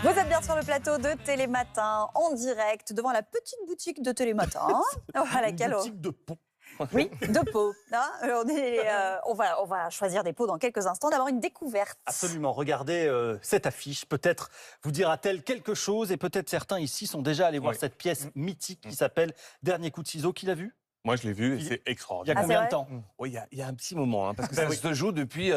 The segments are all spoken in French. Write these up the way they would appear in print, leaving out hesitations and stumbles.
Vous êtes bien sur le plateau de Télématin, en direct, devant la petite boutique de Télématin, à laquelle Une boutique de Pau. oui, de Pau. Hein, on va choisir des pots dans quelques instants. D'abord, une découverte. Absolument. Regardez cette affiche. Peut-être vous dira-t-elle quelque chose et peut-être certains ici sont déjà allés voir cette pièce mythique qui s'appelle Dernier coup de ciseau. Qui l'a vu? Moi, je l'ai vu et c'est Il y a extraordinaire. combien de temps? Oui, il y a un petit moment, hein, parce que ça se joue depuis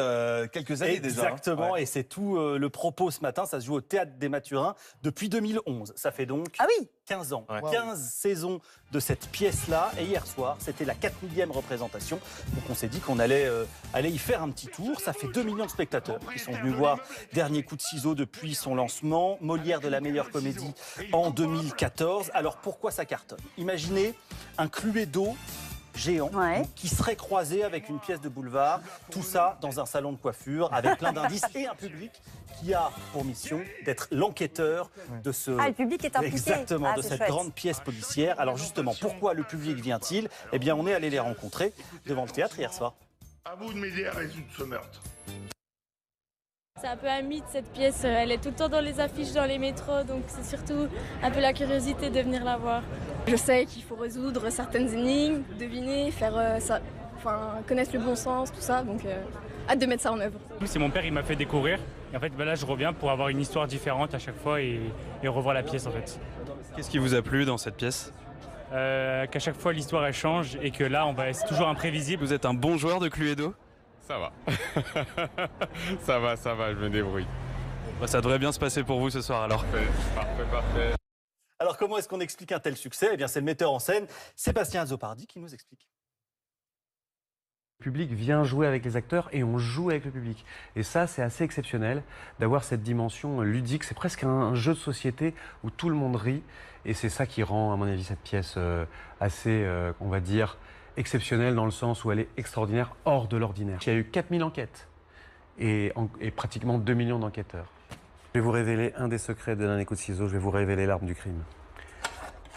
quelques années déjà. Exactement, Hein. et c'est tout le propos ce matin. Ça se joue au Théâtre des Mathurins depuis 2011. Ça fait donc 15 ans, Ouais. 15 saisons de cette pièce-là. Et hier soir, c'était la 4000e représentation. Donc on s'est dit qu'on allait y faire un petit tour. Ça fait 2 millions de spectateurs qui sont venus voir Dernier coup de ciseau depuis son lancement. Molière de la meilleure comédie en 2014. Alors pourquoi ça cartonne? Imaginez un Cluedo géant qui serait croisé avec une pièce de boulevard, tout ça dans un salon de coiffure avec plein d'indices et un public qui a pour mission d'être l'enquêteur de ce... Ah, le public est impliqué. Exactement, de c'est cette chouette. grande pièce policière. Alors justement, pourquoi le public vient-il? Eh bien, on est allé les rencontrer devant le théâtre hier soir. À vous de m'aider à résoudre ce meurtre. C'est un peu un mythe cette pièce, elle est tout le temps dans les affiches, dans les métros, donc c'est surtout un peu la curiosité de venir la voir. Je sais qu'il faut résoudre certaines énigmes, deviner, faire ça, connaître le bon sens, tout ça, donc hâte de mettre ça en œuvre. C'est mon père, il m'a fait découvrir. Et en fait, là, je reviens pour avoir une histoire différente à chaque fois et revoir la pièce en fait. Qu'est-ce qui vous a plu dans cette pièce? Qu'à chaque fois, l'histoire elle change et que là, c'est toujours imprévisible. Vous êtes un bon joueur de Cluedo? Ça va. ça va, je me débrouille. Bah, ça devrait bien se passer pour vous ce soir alors. Parfait. Alors comment est-ce qu'on explique un tel succès? Eh bien, c'est le metteur en scène Sébastien Azzopardi qui nous explique. Le public vient jouer avec les acteurs et on joue avec le public. Et ça, c'est assez exceptionnel d'avoir cette dimension ludique. C'est presque un jeu de société où tout le monde rit. Et c'est ça qui rend, à mon avis, cette pièce assez, on va dire, exceptionnelle dans le sens où elle est extraordinaire, hors de l'ordinaire. Il y a eu 4000 enquêtes et pratiquement 2 millions d'enquêteurs. Je vais vous révéler un des secrets de Dernier coup de ciseau. Je vais vous révéler l'arme du crime.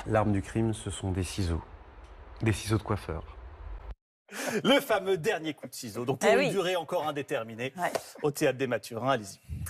L'arme du crime, ce sont des ciseaux de coiffeur. Le fameux Dernier coup de ciseau. Donc pour une durée encore indéterminée au Théâtre des Mathurins, allez-y.